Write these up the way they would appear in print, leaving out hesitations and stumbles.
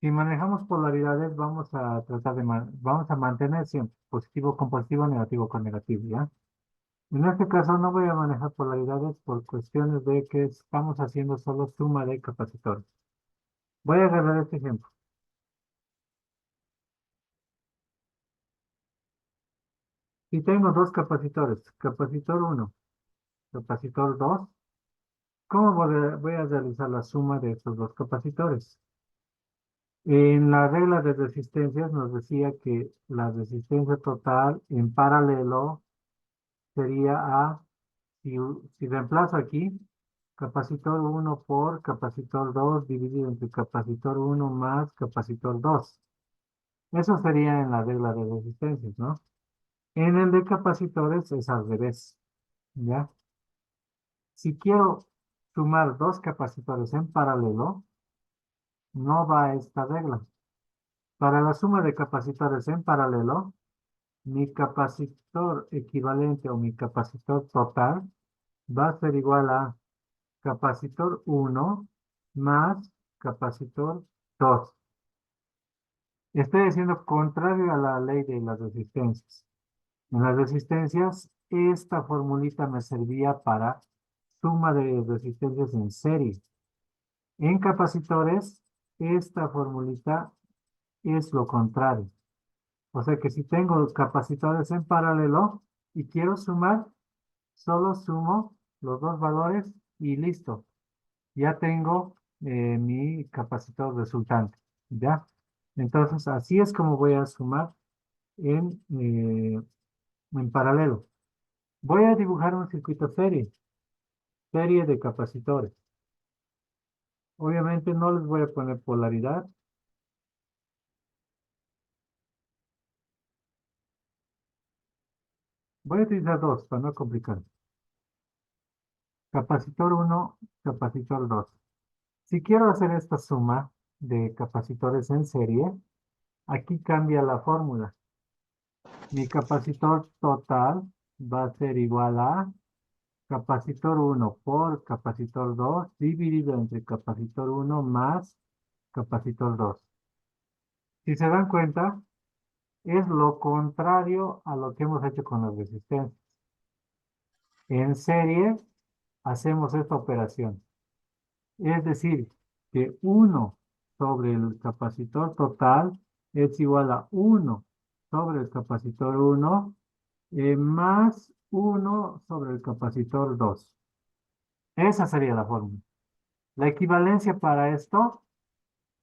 Si manejamos polaridades, vamos a tratar de, vamos a mantener siempre positivo con positivo, negativo con negativo, ¿ya? En este caso no voy a manejar polaridades por cuestiones de que estamos haciendo solo suma de capacitores. Voy a agarrar este ejemplo. Si tengo dos capacitores, capacitor uno, capacitor 2, ¿cómo voy a realizar la suma de estos dos capacitores? En la regla de resistencias nos decía que la resistencia total en paralelo sería A, si reemplazo aquí, capacitor uno por capacitor 2 dividido entre capacitor uno más capacitor 2. Eso sería en la regla de resistencias, ¿no? En el de capacitores es al revés, ¿ya? Si quiero sumar dos capacitores en paralelo, no va esta regla. Para la suma de capacitores en paralelo, mi capacitor equivalente o mi capacitor total va a ser igual a capacitor uno más capacitor 2. Estoy haciendo contrario a la ley de las resistencias. En las resistencias, esta formulita me servía para suma de resistencias en serie. En capacitores, esta formulita es lo contrario. O sea que si tengo capacitores en paralelo y quiero sumar, solo sumo los dos valores y listo. Ya tengo mi capacitor resultante. ¿Ya? Entonces, así es como voy a sumar en paralelo. Voy a dibujar un circuito serie de capacitores. Obviamente no les voy a poner polaridad. Voy a utilizar dos para no complicar. Capacitor uno, capacitor 2. Si quiero hacer esta suma de capacitores en serie, aquí cambia la fórmula. Mi capacitor total va a ser igual a capacitor uno por capacitor 2 dividido entre capacitor uno más capacitor 2. Si se dan cuenta, es lo contrario a lo que hemos hecho con las resistencias. En serie hacemos esta operación. Es decir, que uno sobre el capacitor total es igual a uno sobre el capacitor uno más uno sobre el capacitor 2. Esa sería la fórmula. La equivalencia para esto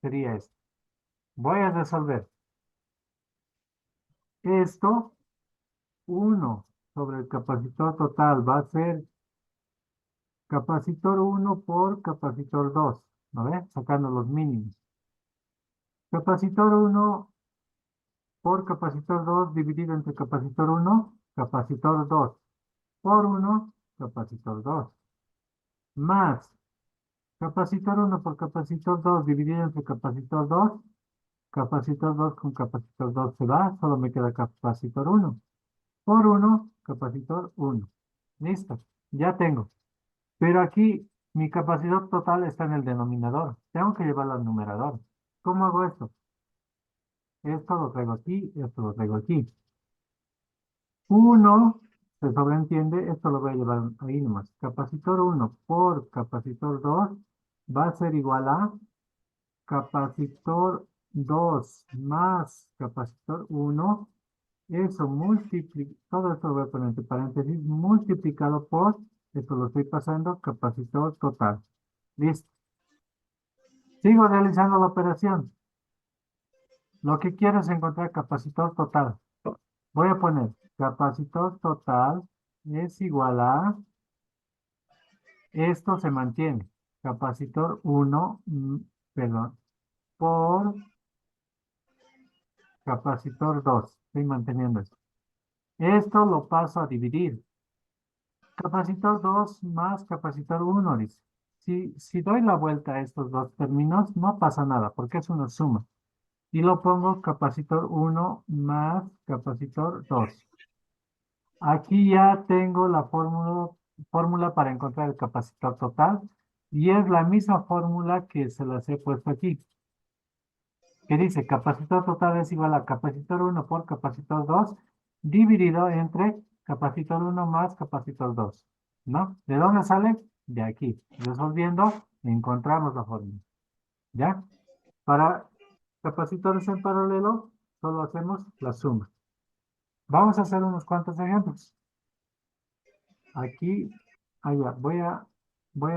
sería esto. Voy a resolver esto. Uno sobre el capacitor total va a ser capacitor uno por capacitor 2. ¿No ve? Sacando los mínimos. Capacitor uno por capacitor 2 dividido entre capacitor uno, capacitor 2 por uno, capacitor 2 más capacitor uno por capacitor 2 dividido entre capacitor 2 con capacitor 2 se va, solo me queda capacitor uno por uno, capacitor uno. Listo, ya tengo. Pero aquí mi capacidad total está en el denominador. Tengo que llevarlo al numerador. ¿Cómo hago esto? Esto lo traigo aquí, esto lo traigo aquí. Uno se sobreentiende, esto lo voy a llevar ahí nomás. Capacitor uno por capacitor 2 va a ser igual a capacitor 2 más capacitor uno. Eso multiplica, todo esto lo voy a poner entre paréntesis, multiplicado por, esto lo estoy pasando, capacitor total. Listo. Sigo realizando la operación. Lo que quiero es encontrar capacitor total. Voy a poner capacitor total es igual a, esto se mantiene, capacitor uno, perdón, por capacitor 2. Estoy manteniendo esto. Esto lo paso a dividir. Capacitor 2 más capacitor uno dice. Si doy la vuelta a estos dos términos, no pasa nada, porque es una suma. Y lo pongo capacitor uno más capacitor 2. Aquí ya tengo la fórmula para encontrar el capacitor total y es la misma fórmula que se las he puesto aquí. que dice capacitor total es igual a capacitor uno por capacitor 2 dividido entre capacitor uno más capacitor 2, ¿no? ¿De dónde sale? De aquí. Resolviendo, encontramos la fórmula, ¿ya? Para capacitores en paralelo, solo hacemos la suma. Vamos a hacer unos cuantos ejemplos. Aquí, allá, voy a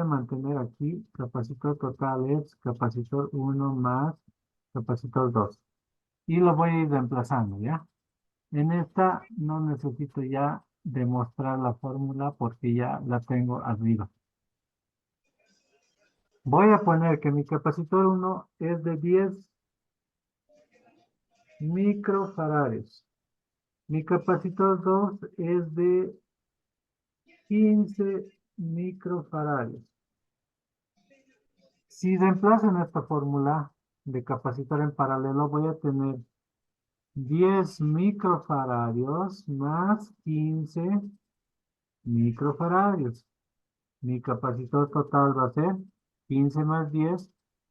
mantener aquí capacitor total es capacitor uno más capacitor 2. Y lo voy a ir reemplazando, ¿ya? En esta no necesito ya demostrar la fórmula porque ya la tengo arriba. Voy a poner que mi capacitor uno es de 10 microfarads. Mi capacitor 2 es de 15 microfarads. Si reemplazo en esta fórmula de capacitor en paralelo, voy a tener 10 microfaradios más 15 microfaradios. Mi capacitor total va a ser 15 más 10,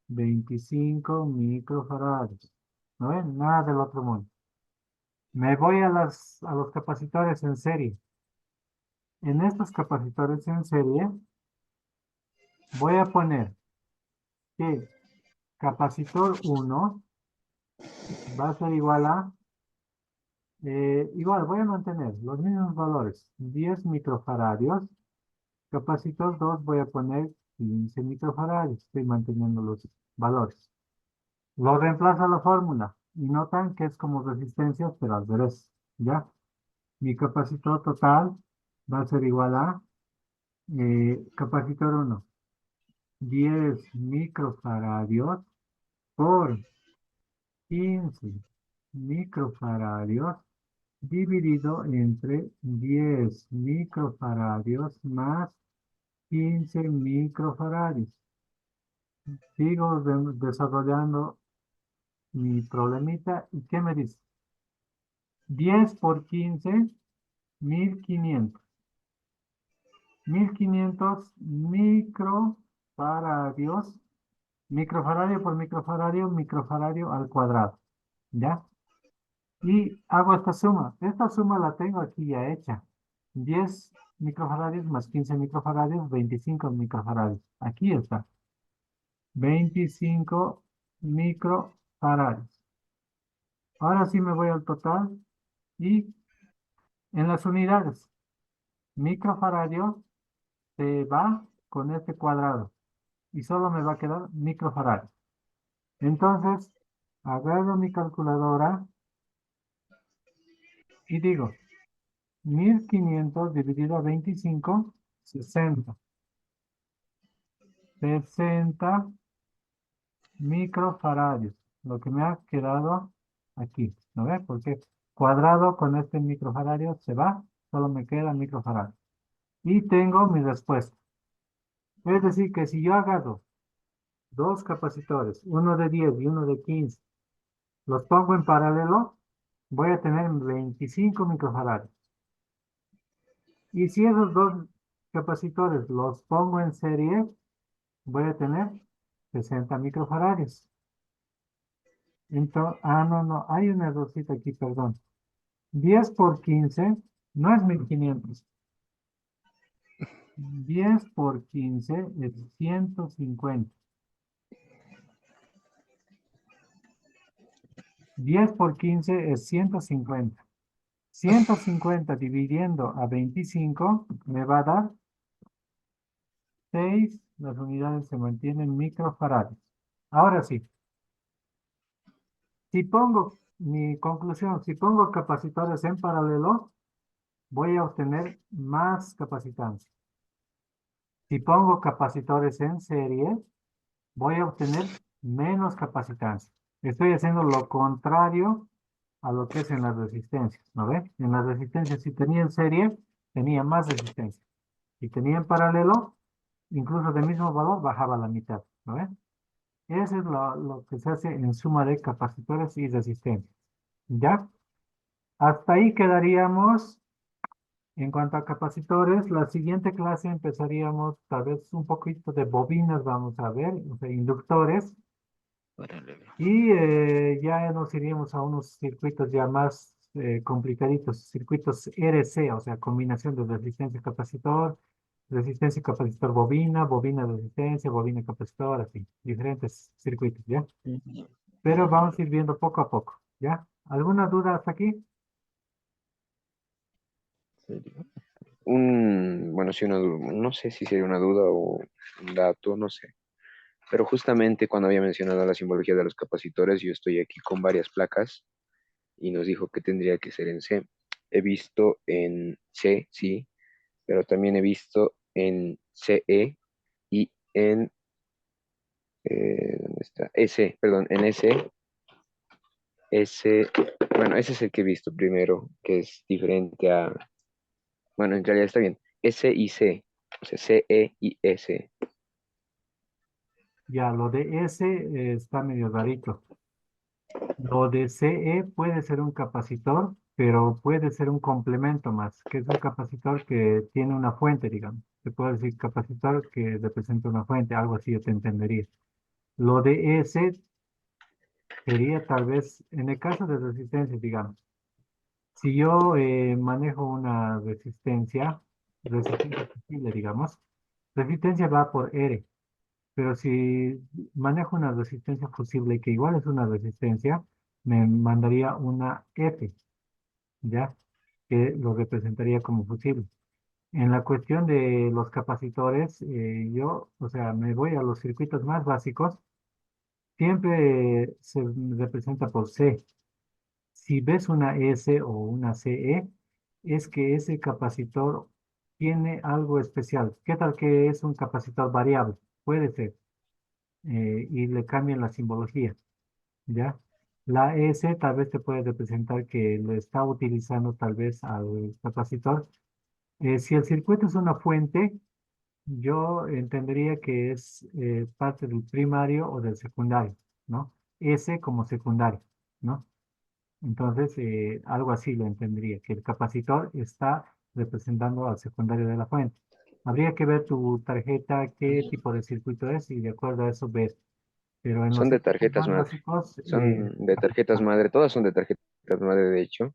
25 microfaradios. ¿No ven? Nada del otro mundo. Me voy a los capacitores en serie. En estos capacitores en serie, voy a poner que capacitor uno va a ser igual a, igual voy a mantener los mismos valores, 10 microfaradios. Capacitor 2 voy a poner 15 microfaradios, estoy manteniendo los valores. Lo reemplazo a la fórmula y notan que es como resistencia, pero al revés, ¿ya? Mi capacitor total va a ser igual a capacitor uno 10 microfaradios por 15 microfaradios dividido entre 10 microfaradios más 15 microfaradios. Sigo desarrollando mi problemita. ¿Y qué me dice? 10 por 15, 1500. 1500 microfaradios. Microfaradio por microfaradio, microfaradio al cuadrado. ¿Ya? Y hago esta suma. Esta suma la tengo aquí ya hecha. 10 microfaradios más 15 microfaradios, 25 microfaradios. Aquí está. 25 microfaradios. Ahora sí me voy al total y en las unidades. Microfaradio se va con este cuadrado y solo me va a quedar microfaradio. Entonces, agarro mi calculadora y digo 1500 dividido a 25, 60. 60 microfaradios. Lo que me ha quedado aquí. ¿No ve? Porque cuadrado con este microfaradio se va, solo me queda microfaradio. Y tengo mi respuesta. Es decir, que si yo agarro dos capacitores, uno de 10 y uno de 15, los pongo en paralelo, voy a tener 25 microfaradios. Y si esos dos capacitores los pongo en serie, voy a tener 60 microfaradios. Entonces, no, hay un errorcito aquí, perdón. 10 por 15 no es 1500. 10 por 15 es 150. 10 por 15 es 150. 150 dividiendo a 25 me va a dar 6. Las unidades se mantienen microfaradios. Ahora sí, si pongo mi conclusión, si pongo capacitores en paralelo, voy a obtener más capacitancia. Si pongo capacitores en serie, voy a obtener menos capacitancia. Estoy haciendo lo contrario a lo que es en las resistencias, ¿no ve? En las resistencias, si tenía en serie, tenía más resistencia. Si tenía en paralelo, incluso del mismo valor, bajaba la mitad, ¿no ve? Eso es lo que se hace en suma de capacitores y resistencias. ¿Ya? Hasta ahí quedaríamos. En cuanto a capacitores, la siguiente clase empezaríamos tal vez un poquito de bobinas, vamos a ver, o sea, inductores. Paralelo. Y ya nos iríamos a unos circuitos ya más complicaditos, circuitos RC, o sea, combinación de resistencia capacitor bobina, bobina de resistencia, bobina capacitor, así, diferentes circuitos, ¿ya? Ujú. Pero vamos a ir viendo poco a poco, ¿ya? ¿Alguna duda hasta aquí? ¿Serio? Bueno, sí, no sé si sería una duda o un dato, no sé. Pero justamente cuando había mencionado la simbología de los capacitores, yo estoy aquí con varias placas y nos dijo que tendría que ser en C. He visto en C, sí, pero también he visto en CE y en, ¿dónde está? S, perdón, en S, S, bueno, ese es el que he visto primero, que es diferente a, bueno, en realidad está bien, S y C, o sea, CE y S. Ya, lo de S está medio rarito. Lo de CE puede ser un capacitor, pero puede ser un complemento más, que es un capacitor que tiene una fuente, digamos. Se puede decir capacitor que representa una fuente, algo así yo te entendería. Lo de S sería tal vez, en el caso de resistencia, digamos, si yo manejo una resistencia fusible, digamos, resistencia va por R, pero si manejo una resistencia fusible que igual es una resistencia, me mandaría una F, ¿ya? Que lo representaría como fusible. En la cuestión de los capacitores, yo, o sea, me voy a los circuitos más básicos, siempre se representa por C. Si ves una S o una CE, es que ese capacitor tiene algo especial. ¿Qué tal que es un capacitor variable? Puede ser, y le cambian la simbología, ¿ya? La S tal vez te puede representar que lo está utilizando tal vez al capacitor. Si el circuito es una fuente, yo entendería que es parte del primario o del secundario, ¿no? S como secundario, ¿no? Entonces, algo así lo entendería, que el capacitor está representando al secundario de la fuente. Habría que ver tu tarjeta, qué tipo de circuito es y de acuerdo a eso ver. Pero en los Son de circuitos tarjetas más madre, básicos, son de tarjetas madre, todas son de tarjetas madre de hecho,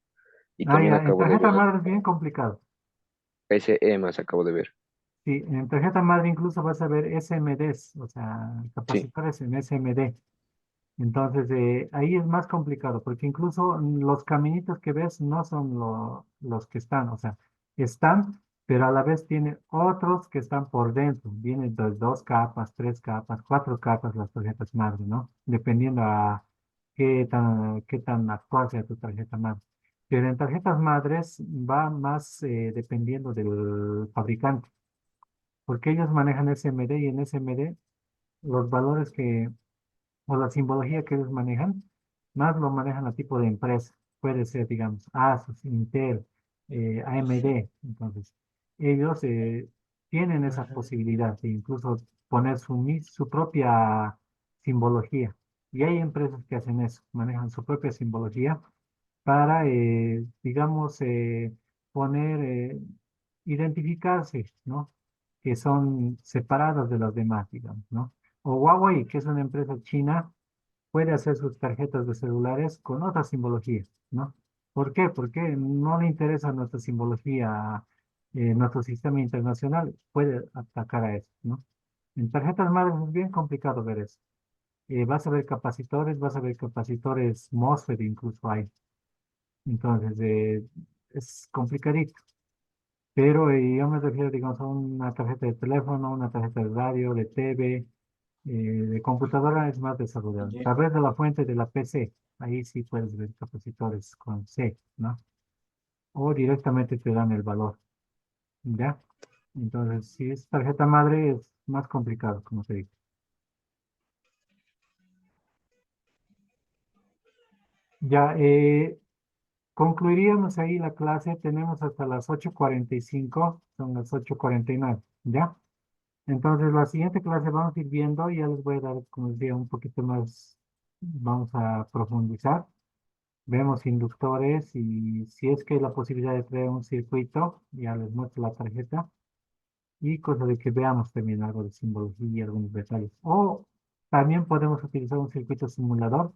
y también ya, en acabo de tarjeta ver madre es bien complicado. SE más acabo de ver, Sí, en tarjeta madre incluso vas a ver SMDs, o sea, sí, capacitores en SMD. Entonces, ahí es más complicado, porque incluso los caminitos que ves no son los que están, o sea, están, pero a la vez tiene otros que están por dentro. Vienen de dos capas, tres capas, cuatro capas las tarjetas madre, ¿no? Dependiendo a qué tan actual sea tu tarjeta madre. Pero en tarjetas madres va más dependiendo del fabricante, porque ellos manejan SMD y en SMD los valores o la simbología que ellos manejan, más lo manejan a tipo de empresa. Puede ser, digamos, ASUS, Intel, AMD. Entonces, ellos tienen esa posibilidad de incluso poner su propia simbología. Y hay empresas que hacen eso, manejan su propia simbología para, digamos, poner, identificarse, ¿no? Que son separadas de las demás, digamos, ¿no? O Huawei, que es una empresa china, puede hacer sus tarjetas de celulares con otra simbología, ¿no? ¿Por qué? Porque no le interesa nuestra simbología, nuestro sistema internacional, puede atacar a eso, ¿no? En tarjetas madres es bien complicado ver eso. Vas a ver capacitores MOSFET incluso hay. Entonces, es complicadito. Pero yo me refiero, digamos, a una tarjeta de teléfono, una tarjeta de radio, de TV, de computadora es más desarrollado. Tal vez de la fuente de la PC, ahí sí puedes ver capacitores con C, ¿no? O directamente te dan el valor, ¿ya? Entonces, si es tarjeta madre, es más complicado, como te digo. Ya, concluiríamos ahí la clase. Tenemos hasta las 8:45, son las 8:49, ¿ya? Entonces, la siguiente clase vamos a ir viendo, ya les voy a dar, como decía, un poquito más, vamos a profundizar. Vemos inductores y si es que hay la posibilidad de crear un circuito, ya les muestro la tarjeta y cosa de que veamos también algo de simbología y algunos detalles. O También podemos utilizar un circuito simulador,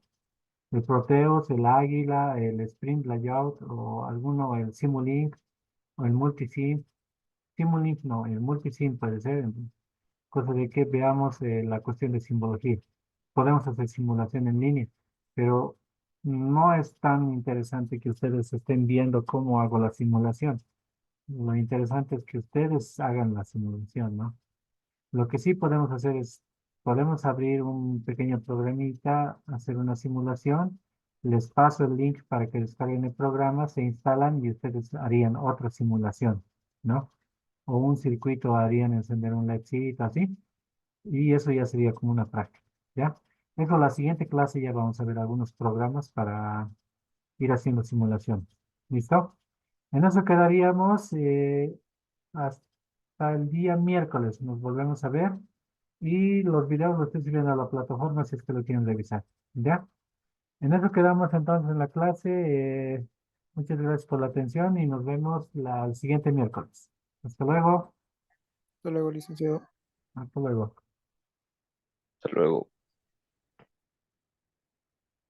el Proteus, el Águila, el Sprint Layout o alguno, el Simulink o el Multisim. Simulink no, el Multisim puede ser, cosa de que veamos la cuestión de simbología. Podemos hacer simulación en línea, pero no es tan interesante que ustedes estén viendo cómo hago la simulación. Lo interesante es que ustedes hagan la simulación, ¿no? Lo que sí podemos hacer es, podemos abrir un pequeño programita, hacer una simulación, les paso el link para que descarguen el programa, se instalan y ustedes harían otra simulación, ¿no? O un circuito harían encender un LEDcito así, y eso ya sería como una práctica, ¿ya? Eso, la siguiente clase ya vamos a ver algunos programas para ir haciendo simulación. ¿Listo? En eso quedaríamos hasta el día miércoles. Nos volvemos a ver y los videos los estoy subiendo a la plataforma si es que lo quieren revisar. ¿Ya? En eso quedamos entonces en la clase. Muchas gracias por la atención y nos vemos el siguiente miércoles. Hasta luego. Hasta luego, licenciado. Hasta luego. Hasta luego.